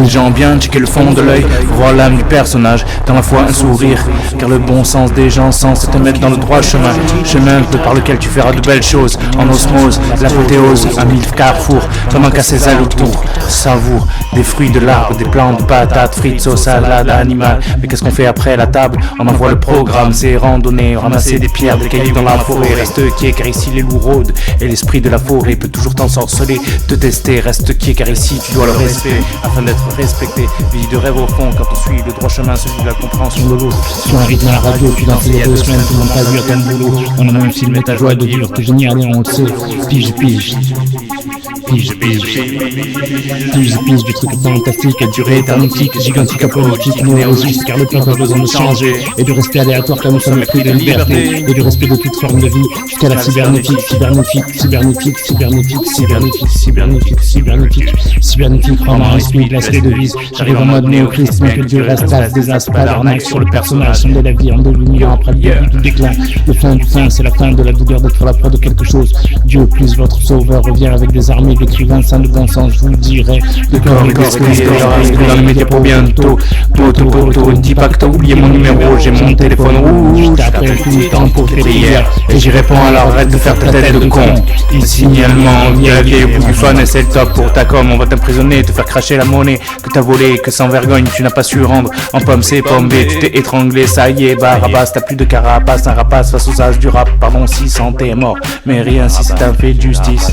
Les gens bien, checker le fond de l'œil, voir l'âme du personnage, dans la foi un sourire, car le bon sens des gens censé te mettre dans le droit chemin, par lequel tu feras de belles choses, en osmose, l'apothéose, un mille carrefours, pendant qu'à ses allers-retours, savoure, des fruits de l'arbre, des plantes, de patates, frites, sauce, salade, animal, mais qu'est-ce qu'on fait après la table? On envoie le programme, c'est randonner, ramasser des pierres, des cailloux dans la forêt, reste qui est car ici les loups rôdent, et l'esprit de la forêt peut toujours t'ensorceler, te tester, reste qui est car ici tu dois le respect, afin d'être respecté, vie de rêve au fond, quand on suit le droit chemin, celui de la compréhension de l'eau, sur un rythme à la radio, puis dans il y a 2 semaines, tout le monde t'a vu à ton boulot, on a même filmé ta joie de vivre, t'es génial et on le sait, pige, du truc fantastique, durée éternitique, gigantique, apolitique, néologique, car le peuple a besoin de changer, et du respect aléatoire car nous sommes le prix de liberté, et du respect de toute forme de vie, jusqu'à la cybernétique, vraiment un esprit glace les devises, j'arrive en mode néochrist, mais que Dieu reste face des astres, pas d'arnaque sur le personnage, somme de la vie, en devenir après le début du déclin, le fin du fin, c'est la fin de la douleur d'être la proie de quelque chose, Dieu plus votre sauveur revient avec des armées d'écrivains sains de bon sens, je vous le dirai, de corps et d'esprit, dans les médias pour bientôt, ne dis pas que t'as oublié mon numéro, j'ai mon téléphone rouge, je t'appelle tout le temps pour tes prières, et j'y réponds alors arrête de faire ta tête de con, signalement, via la vieille au bout du fun, et c'est le top pour ta com, on va t'emprisonner, te faire cracher la monnaie que t'as volée, que sans vergogne tu n'as pas su rendre, en pomme C, pomme B, tu t'es étranglé, ça y est, Barabas, t'as plus de carapace, un rapace face aux as du rap, pardon si santé est mort, mais rien si c'est un fait de justice.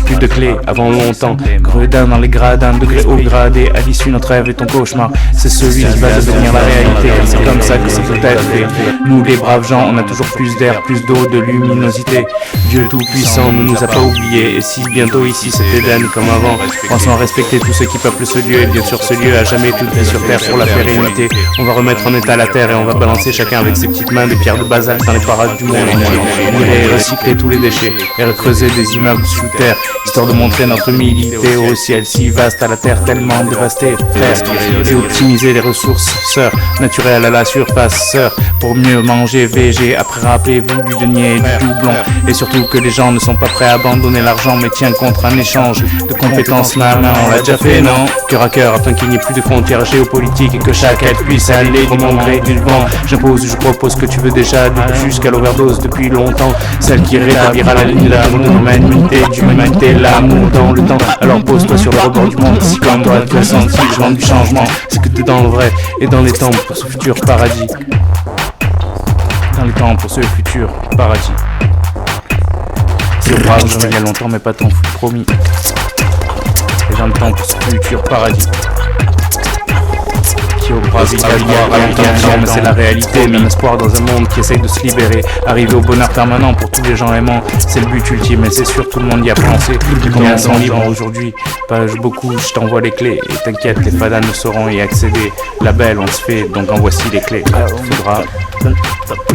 Plus de clés avant longtemps, gredin dans les gradins, degré au gradé, à l'issue notre rêve et ton cauchemar, c'est celui qui va devenir la réalité, c'est comme ça que ça peut être fait. Nous les braves gens, on a toujours plus d'air, plus d'eau, de luminosité, Dieu tout puissant ne nous a pas oubliés, et si bientôt ici c'est Éden comme avant, pensons à respecter tous ceux qui peuplent ce lieu, et bien sûr ce lieu a jamais toute vie sur terre pour la pérennité, on va remettre en état la terre et on va balancer chacun avec ses petites mains des pierres de basalte dans les parages du monde entier, et recycler tous les déchets, et recreuser des immeubles sous terre, histoire de montrer notre humilité au ciel si vaste, à la terre tellement dévastée, frère, et optimiser les ressources, sœurs, naturelles à la surface, sœurs, pour mieux manger VG, après rappelez-vous du denier et du doublon, et surtout que les gens ne sont pas prêts à abandonner l'argent, mais tiennent contre un échange de compétences main à main, on l'a déjà fait, non? Cœur à cœur, afin qu'il n'y ait plus de frontières géopolitiques et que chaque aide puisse aller du mon gré du vent, j'impose, je propose que tu veux déjà, jusqu'à l'overdose depuis longtemps, celle qui rétablira la ligne d'amour de l'humanité, l'amour dans le temps, alors pose-toi sur le rebord du monde, si comme toi tu as senti le vent du changement, c'est que t'es dans le vrai et dans les temps pour ce futur paradis, dans les temps pour ce futur paradis, c'est brave, il y a longtemps mais pas tant fou, promis, et dans le temps pour ce futur paradis, au brave il y a mais c'est la réalité, même espoir dans un monde qui essaye de se libérer, arriver au bonheur permanent pour tous les gens aimants, c'est le but ultime et c'est sûr tout le monde y a pensé, combien sont libres aujourd'hui, pas beaucoup, je t'envoie les clés, et t'inquiète les fadas ne sauront y accéder, la belle on se fait, donc en voici les clés, il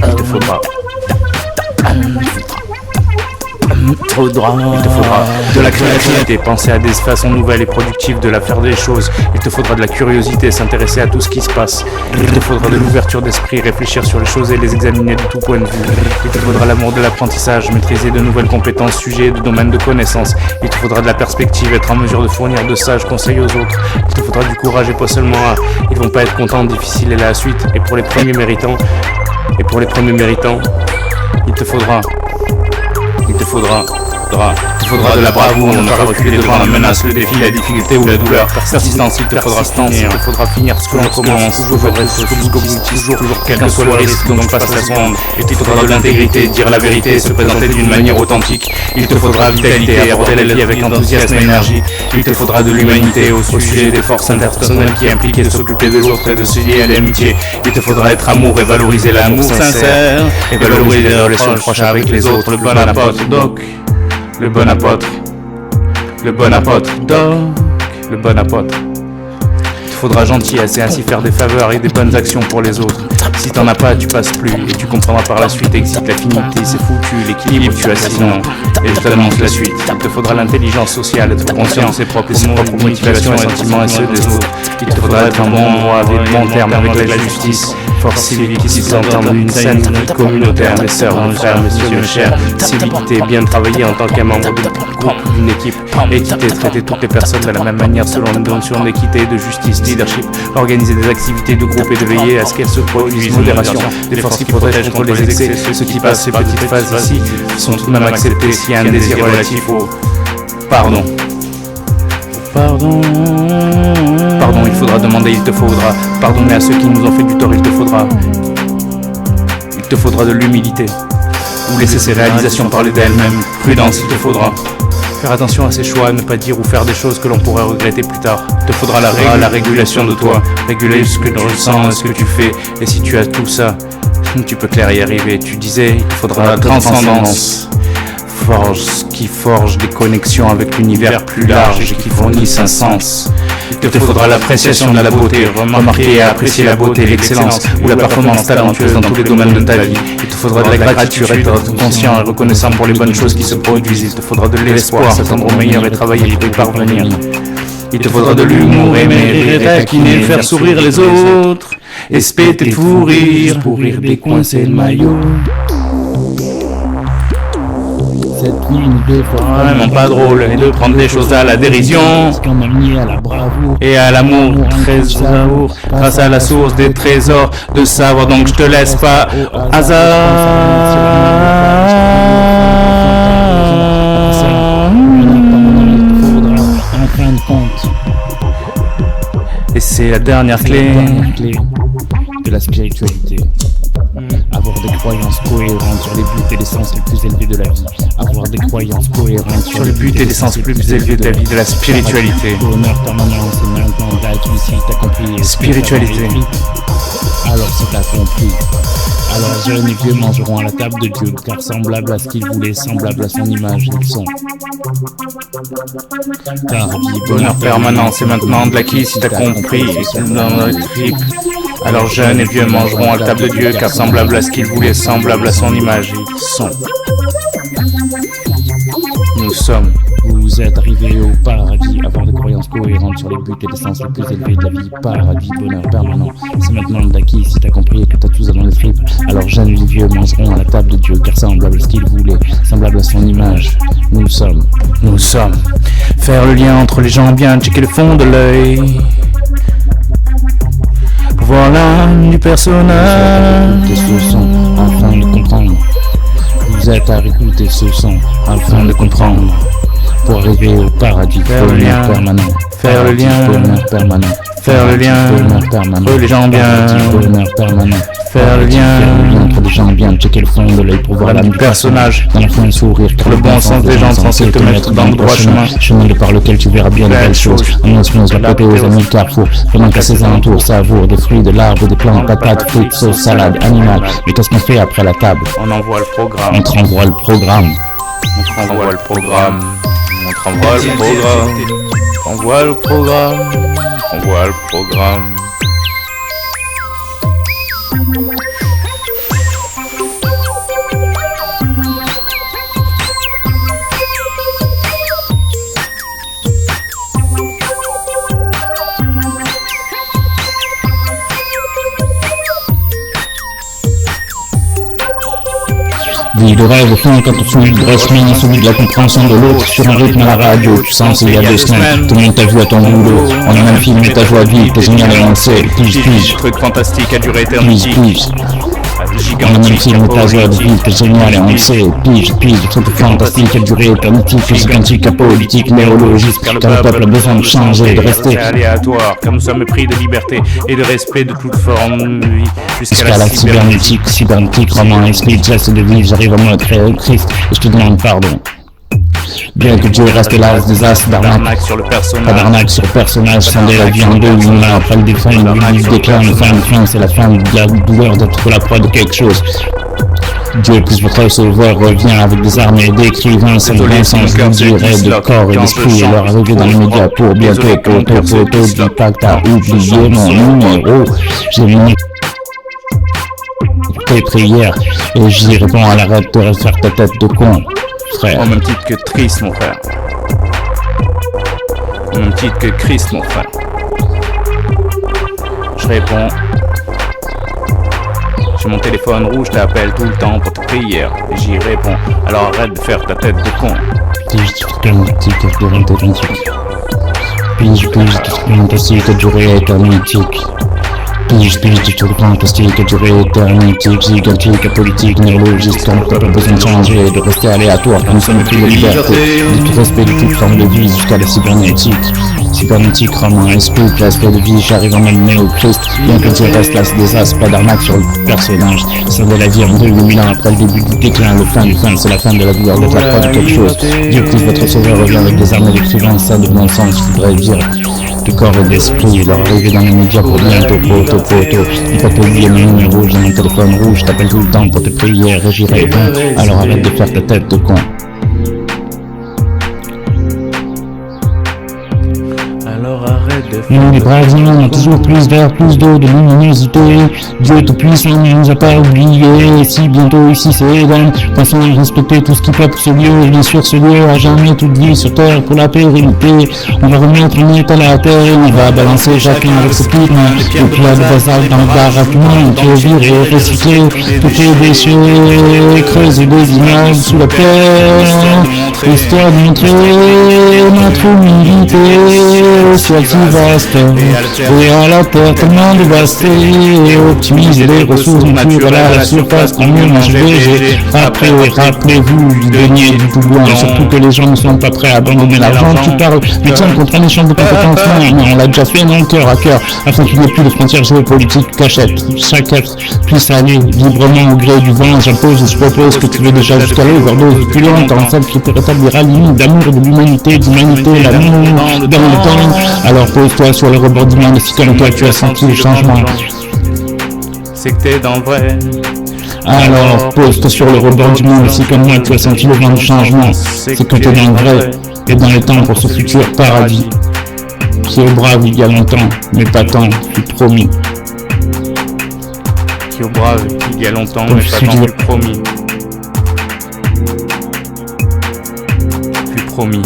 te faudra de la créativité, penser à des façons nouvelles et productives de la faire des choses, il te faudra de la curiosité, s'intéresser à tout ce qui se passe, il te faudra de l'ouverture d'esprit, réfléchir sur les choses et les examiner de tout point de vue, il te faudra l'amour de l'apprentissage, maîtriser de nouvelles compétences, sujets, de domaines de connaissances, il te faudra de la perspective, être en mesure de fournir de sages conseils aux autres, il te faudra du courage et pas seulement ils vont pas être contents, difficile est la suite, et pour les premiers méritants, il te faudra de la bravoure, on ne va pas reculer devant la menace, le défi, la difficulté ou la douleur, persistance, il te faudra se tenir, il te faudra finir ce que l'on commence, toujours quel que soit le risque dont je passe la sonde, il te faudra de l'intégrité, dire la vérité, se présenter d'une manière authentique, il te faudra vitalité, aborder la vie avec enthousiasme et énergie, il te faudra de l'humanité au sujet des forces interpersonnelles qui impliquent de s'occuper des autres et de se lier à l'amitié, il te faudra être amour et valoriser l'amour sincère, et valoriser les relations proches avec les autres, le bon apôtre, Doc. Le bon apôtre, Doc, le bon apôtre. Il te faudra gentillesse et ainsi faire des faveurs et des bonnes actions pour les autres. Si t'en as pas, tu passes plus et tu comprendras par la suite. Existe l'affinité, c'est foutu, l'équilibre, tu as sinon. Et je t'annonce la suite. Il te faudra l'intelligence sociale, être conscient de ses propres motivations et sentiments et ceux des autres. Il te faudra être un bon endroit avec bon terme avec la justice. forces civiques qui s'entendent d'une scène communautaire, mes sœurs, mon frère, messieurs, mes chers, civilité, bien travailler en tant qu'un membre du groupe, d'une équipe, équité, traiter toutes les personnes de la même manière selon une notion d'équité, de justice, leadership, organiser des activités de groupe et de veiller à ce qu'elles se produisent, modération, des forces qui protègent contre les excès, ceux qui passent ces petites phases ici sont tout de même acceptés s'il y a un désir relatif au pardon. Pardon, il faudra demander, il te faudra pardonner à ceux qui nous ont fait du tort, il te faudra de l'humilité, ou laisser ces réalisations parler d'elles-mêmes, prudence, il te faudra faire attention à ses choix, ne pas dire ou faire des choses que l'on pourrait regretter plus tard, il te faudra la régulation de toi, réguler ce que tu ressens et ce que tu fais, et si tu as tout ça, tu peux clair y arriver, tu disais, il faudra la transcendance. Qui forge des connexions avec l'univers plus large et qui fournissent un sens. Il te faudra l'appréciation de la beauté, remarquer et apprécier la beauté, l'excellence ou la performance talentueuse dans tous les domaines de ta vie. Il te faudra de la gratitude, être conscient et reconnaissant pour les bonnes choses qui se produisent. Il te faudra de l'espoir, s'attendre au meilleur et travailler pour y parvenir. Il te faudra de l'humour, aimer, rire, taquiner, faire sourire les autres, espéter fou rire, pour rire décoincer le maillot. Cette ligne de vraiment pas drôle, et de prendre des choses à la dérision et à l'amour, trésor, grâce à la source des trésors de savoir, donc je te laisse pas hasard. Et c'est la dernière clé de la spiritualité. Avoir des croyances cohérentes sur les buts et l'essence les plus élevés de la vie. Avoir des croyances cohérentes sur les buts et l'essence les plus élevés de la vie, de la spiritualité. Bonheur permanent, c'est maintenant d'être ici, t'as compris. Spiritualité. Alors si t'as compris. Alors jeunes et vieux mangeront à la table de Dieu, car semblables à ce qu'ils voulaient, semblables à son image, ils sont. Car vie, bonheur permanent, c'est maintenant de l'acquis, si t'as compris, et c'est dans notre trip. Alors jeunes et vieux mangeront à la table de Dieu, car semblables à ce qu'ils voulaient, semblables à son image, ils sont. Nous sommes. Vous êtes arrivés au paradis, avoir des croyances cohérentes sur les buts et l'essence les plus élevés de la vie, paradis, bonheur permanent. C'est maintenant de l'acquis, si t'as compris et que t'as tout ça dans les tripes. Alors jeunes et vieux mangeront à la table de Dieu, car semblable à ce qu'il voulait, semblable à son image. Nous sommes. Nous sommes. Faire le lien entre les gens bien, checker le fond de l'œil. Voir l'âme du personnage. Écoutez ce son afin de comprendre. Vous êtes à écouter ce son afin de comprendre. Pour arriver au paradis, faire le lien permanent. Faire le lien, bonheur permanent. Faire le lien entre les gens bien. Bonheur permanent. Faire le lien entre les gens bien. Checker le fond de l'œil pour voir l'âme du personnage. Dans le fond, sourire. Le bon sens des gens censés te mettre dans le droit chemin. Chemin de par lequel tu verras bien de belles choses. Annonce la côté aux amis carrefour. Pendant qu'à ses alentours savoure des fruits, de l'arbre, des plantes, patates, fruits, sauce, salade, animal. Mais qu'est-ce qu'on fait après la table? On envoie le programme. On te renvoie le programme. On te renvoie le programme. On te renvoie le programme. On voit le programme. On voit le programme. Vie de rêve au fond quand on fume le chemin, celui de la compréhension de l'autre sur un rythme à la radio. Tu sens il y a 2 semaines, tout le monde t'a vu à ton boulot. On a même filmé ta joie de vivre, t'es génial et on le sait. Pige. Truc fantastique a duré éternité. Pige. On a même filmé ta joie de vivre, t'es génial et on le sait. Pige. Truc fantastique a duré éternité. Gigantique, apolitique, néologiste. Car le peuple a besoin de changer, de rester. C'est aléatoire, car nous sommes épris de liberté et de respect de toute forme de vie. Jusqu'à la cybernétique, roman, esprit, geste de vie, j'arrive à me créer Christ et je te demande pardon. Bien que Dieu reste l'as des as d'arnaque sur le personnage. Pas d'arnaque sur le personnage, scinder la vie en deux, une main après le défunt, le déclin, le fin, c'est la fin de la douleur d'être la proie de quelque chose. Dieu plus votre sauveur revient avec des armées d'écrivains sans le sens de dire et de corps et d'esprit et leur arrivée dans les médias pour bientôt photo du pacte à oublier mon numéro. J'ai mis tes prières et j'y réponds à l'arrêt de refaire ta tête de con, frère. Au même titre que Christ, mon frère. Au même titre que Christ, mon frère. Je réponds J'ai mon téléphone rouge, t'appelle tout le temps pour tes prières. Et j'y réponds, alors arrête de faire ta tête de con. Pige, fantastique, durée éternitique. Pige, tout le fantastique, durée éternitique, gigantique, apolitique, néologiste, on n'a pas besoin de changer, de rester aléatoire, nous sommes pris de liberté, de tout respect de toute forme de vie jusqu'à la cybernétique. Cybernétique, roman, esprit, l'aspect de vie, j'arrive à m'amener au Christ, bien que je reste là, des as, pas d'arnaque sur le personnage. Ça de la vie en 2000 ans après le début du déclin, le fin du fin, c'est la fin de la douleur de la croix de quelque chose. Dieu Christ, votre sauveur revient avec des armes d'écrivain, ça de bon sens, je voudrais dire. De corps et d'esprit, leur arrivée dans les médias pour bientôt, poto. Il faut pas oublier mon numéro, j'ai mon téléphone rouge, t'appelles tout le temps pour tes prières et j'y réponds, alors arrête de faire ta tête de con. Alors arrête de faire Nous, les braves gens, on a toujours plus d'air, plus d'eau, de luminosité. Dieu tout-puissant ne nous a pas oubliés. Si bientôt ici c'est Eden, pensons à respecter tout ce qui peuple ce lieu. Et bien sûr, ce lieu a jamais toute vie sur terre pour la pérennité. On va remettre en état la terre, on va balancer chacun avec ses piques. Le plat de basalt dans le baraquement, on peut virer et recycler. Tout est déchets, creuser des images sous la terre. Histoire de montrer notre humilité. Au ciel si vaste et à la terre tellement dévastée, optimiser les ressources naturelles à la surface pour mieux manger léger. Après, rappelez-vous du denier du tout blanc, surtout que les gens ne sont pas prêts à abandonner l'argent. Tu parles, luttons contre un échange de compétences, non, on l'a déjà fait, non, cœur à cœur, afin qu'il n'y ait plus de frontières géopolitiques cachettes. Chaque être puisse aller librement au gré du vent. J'impose, je propose que tu veux déjà jusqu'à l'overdose opulente, en celle qui te rétablira l'unité d'amour de l'humanité, l'amour dans le temps. Alors pose-toi sur le rebord du monde, si comme toi tu as senti le changement. C'est que t'es dans le vrai. Alors pose-toi sur le rebord du monde, si comme moi tu as senti le vent du changement. C'est que t'es dans le vrai et dans le temps pour ce futur paradis. Qui est brave il y a longtemps, mais pas tant, fut promis. Qui est brave il y a longtemps, mais pas tant, fut promis. Fut promis.